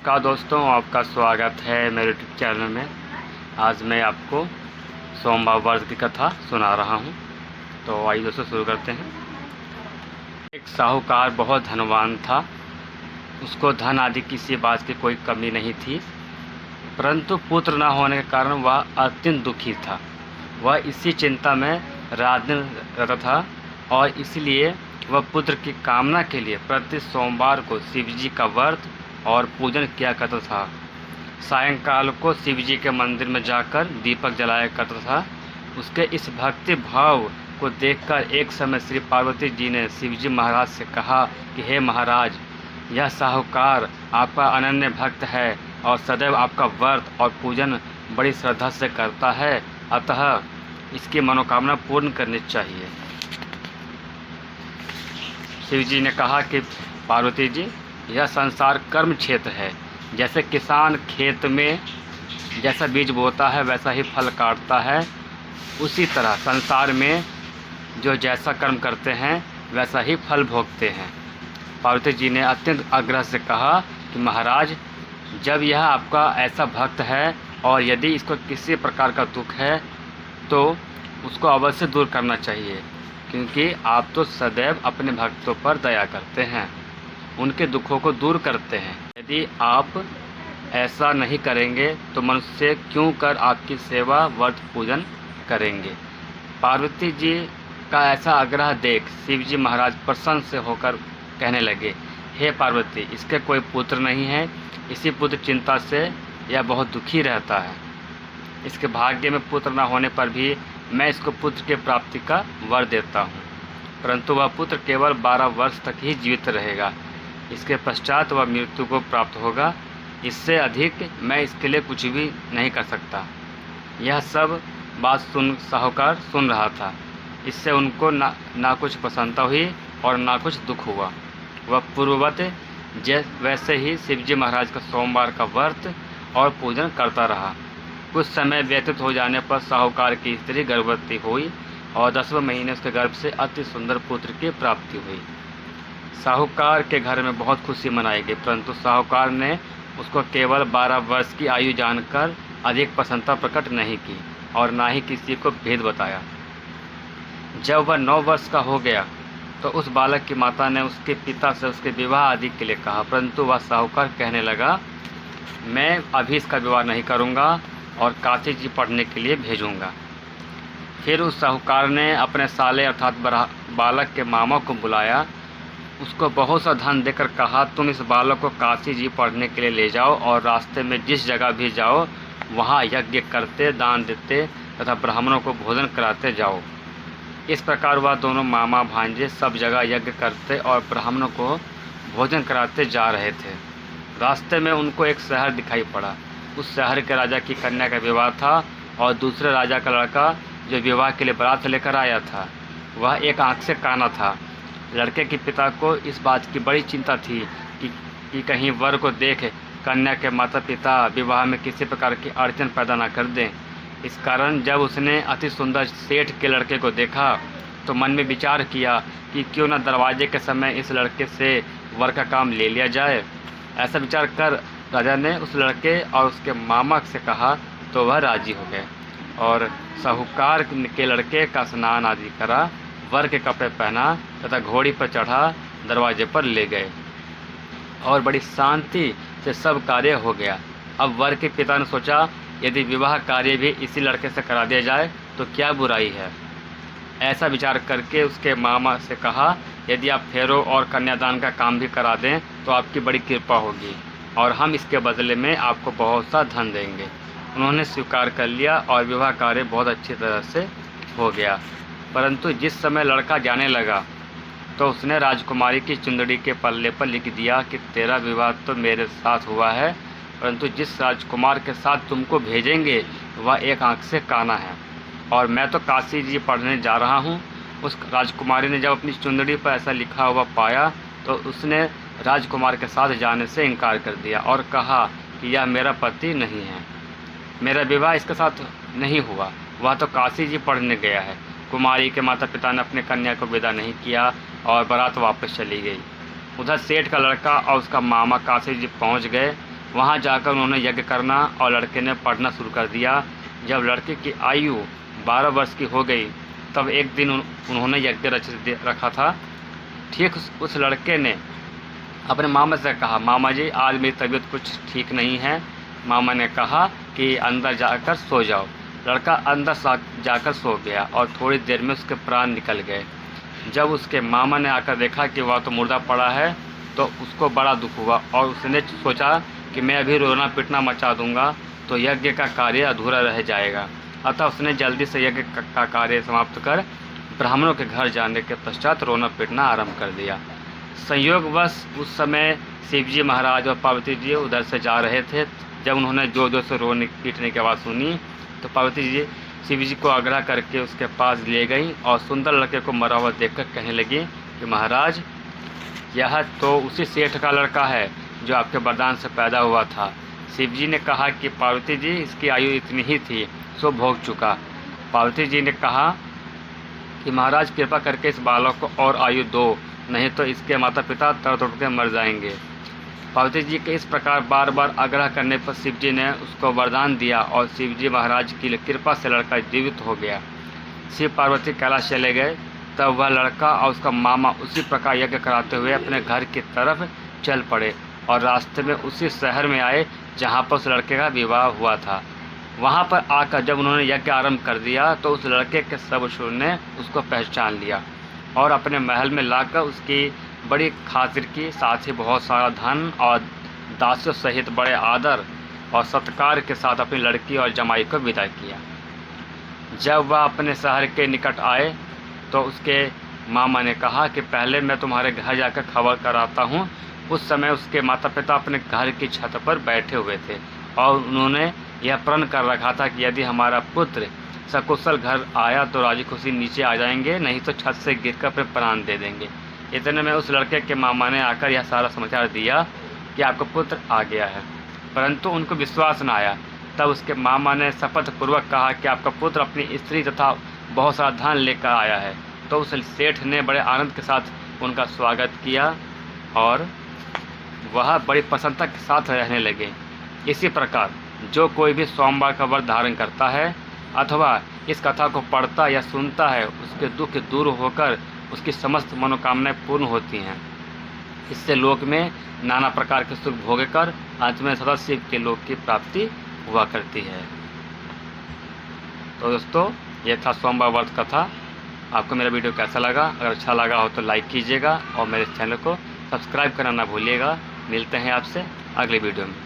नमस्कार दोस्तों, आपका स्वागत है मेरे यूट्यूब चैनल में। आज मैं आपको सोमवार वर्ष की कथा सुना रहा हूँ। तो आइए दोस्तों शुरू करते हैं। एक साहूकार बहुत धनवान था। उसको धन आदि किसी बात की कोई कमी नहीं थी, परंतु पुत्र न होने के कारण वह अत्यंत दुखी था। वह इसी चिंता में रात दिन रहता था और इसलिए वह पुत्र की कामना के लिए प्रति सोमवार को शिव जी का व्रत और पूजन किया करता था। सायंकाल को शिव जी के मंदिर में जाकर दीपक जलाया करता था। उसके इस भक्ति भाव को देखकर एक समय श्री पार्वती जी ने शिव जी महाराज से कहा कि हे महाराज, यह साहूकार आपका अनन्य भक्त है और सदैव आपका व्रत और पूजन बड़ी श्रद्धा से करता है, अतः इसकी मनोकामना पूर्ण करनी चाहिए। शिव जी ने कहा कि पार्वती जी, यह संसार कर्म क्षेत्र है। जैसे किसान खेत में जैसा बीज बोता है वैसा ही फल काटता है, उसी तरह संसार में जो जैसा कर्म करते हैं वैसा ही फल भोगते हैं। पार्वती जी ने अत्यंत आग्रह से कहा कि महाराज, जब यह आपका ऐसा भक्त है और यदि इसको किसी प्रकार का दुख है तो उसको अवश्य दूर करना चाहिए, क्योंकि आप तो सदैव अपने भक्तों पर दया करते हैं, उनके दुखों को दूर करते हैं। यदि आप ऐसा नहीं करेंगे तो मनुष्य क्यों कर आपकी सेवा व्रत पूजन करेंगे। पार्वती जी का ऐसा आग्रह देख शिव जी महाराज प्रसन्न से होकर कहने लगे, हे पार्वती, इसके कोई पुत्र नहीं है। इसी पुत्र चिंता से यह बहुत दुखी रहता है। इसके भाग्य में पुत्र न होने पर भी मैं इसको पुत्र के प्राप्ति का वर देता हूँ, परंतु वह पुत्र केवल 12 वर्ष तक ही जीवित रहेगा। इसके पश्चात वह मृत्यु को प्राप्त होगा। इससे अधिक मैं इसके लिए कुछ भी नहीं कर सकता। यह सब बात साहूकार सुन रहा था। इससे उनको ना कुछ प्रसन्नता हुई और ना कुछ दुख हुआ। वह पूर्ववत वैसे ही शिवजी महाराज का सोमवार का व्रत और पूजन करता रहा। कुछ समय व्यतीत हो जाने पर साहूकार की स्त्री गर्भवती हुई और 10वें महीने उसके गर्भ से अति सुंदर पुत्र की प्राप्ति हुई। साहूकार के घर में बहुत खुशी मनाई गई, परंतु साहूकार ने उसको केवल 12 वर्ष की आयु जानकर अधिक प्रसन्नता प्रकट नहीं की और ना ही किसी को भेद बताया। जब वह 9 वर्ष का हो गया तो उस बालक की माता ने उसके पिता से उसके विवाह आदि के लिए कहा, परंतु वह साहूकार कहने लगा, मैं अभी इसका विवाह नहीं करूँगा और काशी जी पढ़ने के लिए भेजूँगा। फिर उस साहूकार ने अपने साले अर्थात बालक के मामा को बुलाया, उसको बहुत सा धन देकर कहा, तुम इस बालक को काशी जी पढ़ने के लिए ले जाओ और रास्ते में जिस जगह भी जाओ वहाँ यज्ञ करते, दान देते तथा ब्राह्मणों को भोजन कराते जाओ। इस प्रकार वह दोनों मामा भांजे सब जगह यज्ञ करते और ब्राह्मणों को भोजन कराते जा रहे थे। रास्ते में उनको एक शहर दिखाई पड़ा। उस शहर के राजा की कन्या का विवाह था और दूसरे राजा का लड़का जो विवाह के लिए बारात लेकर आया था वह एक आँख से काना था। लड़के के पिता को इस बात की बड़ी चिंता थी कि कहीं वर को देख कन्या के माता पिता विवाह में किसी प्रकार की अड़चन पैदा न कर दें। इस कारण जब उसने अति सुंदर सेठ के लड़के को देखा तो मन में विचार किया कि क्यों न दरवाजे के समय इस लड़के से वर का काम ले लिया जाए। ऐसा विचार कर राजा ने उस लड़के और उसके मामा से कहा तो वह राजी हो गए और साहूकार के लड़के का स्नान आदि करा, वर के कपड़े पहना तथा घोड़ी पर चढ़ा दरवाजे पर ले गए और बड़ी शांति से सब कार्य हो गया। अब वर के पिता ने सोचा, यदि विवाह कार्य भी इसी लड़के से करा दिया जाए तो क्या बुराई है। ऐसा विचार करके उसके मामा से कहा, यदि आप फेरों और कन्यादान का काम भी करा दें तो आपकी बड़ी कृपा होगी और हम इसके बदले में आपको बहुत सा धन देंगे। उन्होंने स्वीकार कर लिया और विवाह कार्य बहुत अच्छी तरह से हो गया। परंतु जिस समय लड़का जाने लगा तो उसने राजकुमारी की चुंदड़ी के पल्ले पर लिख दिया कि तेरा विवाह तो मेरे साथ हुआ है, परंतु जिस राजकुमार के साथ तुमको भेजेंगे वह एक आँख से काना है और मैं तो काशी जी पढ़ने जा रहा हूँ। उस राजकुमारी ने जब अपनी चुंदड़ी पर ऐसा लिखा हुआ पाया तो उसने राजकुमार के साथ जाने से इनकार कर दिया और कहा कि यह मेरा पति नहीं है, मेरा विवाह इसके साथ नहीं हुआ, वह तो काशी जी पढ़ने गया है। कुमारी के माता पिता ने अपने कन्या को विदा नहीं किया और बारात वापस चली गई। उधर सेठ का लड़का और उसका मामा काशी जी पहुंच गए। वहाँ जाकर उन्होंने यज्ञ करना और लड़के ने पढ़ना शुरू कर दिया। जब लड़के की आयु 12 वर्ष की हो गई तब एक दिन उन्होंने यज्ञ रखा था। ठीक उस लड़के ने अपने मामा से कहा, मामा जी आज मेरी तबीयत कुछ ठीक नहीं है। मामा ने कहा कि अंदर जाकर सो जाओ। लड़का अंदर जाकर सो गया और थोड़ी देर में उसके प्राण निकल गए। जब उसके मामा ने आकर देखा कि वह तो मुर्दा पड़ा है तो उसको बड़ा दुख हुआ और उसने सोचा कि मैं अभी रोना पिटना मचा दूंगा तो यज्ञ का कार्य अधूरा रह जाएगा। अतः उसने जल्दी से यज्ञ का कार्य समाप्त कर ब्राह्मणों के घर जाने के पश्चात रोना पिटना आरंभ कर दिया। संयोगवश उस समय शिवजी महाराज और पार्वती जी उधर से जा रहे थे। जब उन्होंने जोर जोर से रोने पीटने की आवाज़ सुनी तो पार्वती जी शिवजी को आग्रह करके उसके पास ले गई और सुंदर लड़के को मरा हुआ देखकर कहने लगी कि महाराज यह तो उसी सेठ का लड़का है जो आपके वरदान से पैदा हुआ था। शिवजी ने कहा कि पार्वती जी इसकी आयु इतनी ही थी सो भोग चुका। पार्वती जी ने कहा कि महाराज कृपा करके इस बालक को और आयु दो, नहीं तो इसके माता पिता तड़प के मर जाएंगे। पार्वती जी के इस प्रकार बार बार आग्रह करने पर शिवजी ने उसको वरदान दिया और शिवजी महाराज की कृपा से लड़का जीवित हो गया। शिव पार्वती कैलाश चले गए। तब वह लड़का और उसका मामा उसी प्रकार यज्ञ कराते हुए अपने घर की तरफ चल पड़े और रास्ते में उसी शहर में आए जहाँ पर उस लड़के का विवाह हुआ था। वहाँ पर आकर जब उन्होंने यज्ञ आरंभ कर दिया तो उस लड़के के सर्वशूर ने उसको पहचान लिया और अपने महल में लाकर उसकी बड़ी खातिर की, साथ ही बहुत सारा धन और दासियों सहित बड़े आदर और सत्कार के साथ अपनी लड़की और जमाई को विदा किया। जब वह अपने शहर के निकट आए तो उसके मामा ने कहा कि पहले मैं तुम्हारे घर जाकर खबर कराता हूँ। उस समय उसके माता पिता अपने घर की छत पर बैठे हुए थे और उन्होंने यह प्रण कर रखा था कि यदि हमारा पुत्र सकुशल घर आया तो राजी खुशी नीचे आ जाएंगे, नहीं तो छत से गिरकर अपने प्राण दे देंगे। इतने में उस लड़के के मामा ने आकर यह सारा समाचार दिया कि आपका पुत्र आ गया है, परंतु उनको विश्वास न आया। तब उसके मामा ने शपथपूर्वक कहा कि आपका पुत्र अपनी स्त्री तथा बहुत सारा धन लेकर आया है। तो उस सेठ ने बड़े आनंद के साथ उनका स्वागत किया और वह बड़ी प्रसन्नता के साथ रहने लगे। इसी प्रकार जो कोई भी सोमवार का व्रत धारण करता है अथवा इस कथा को पढ़ता या सुनता है उसके दुख दूर होकर उसकी समस्त मनोकामनाएं पूर्ण होती हैं। इससे लोक में नाना प्रकार के सुख भोग कर अंत में सदा शिव के लोक की प्राप्ति हुआ करती है। तो दोस्तों ये था सोमवार व्रत कथा। आपको मेरा वीडियो कैसा लगा? अगर अच्छा लगा हो तो लाइक कीजिएगा और मेरे चैनल को सब्सक्राइब करना ना भूलिएगा। मिलते हैं आपसे अगले वीडियो में।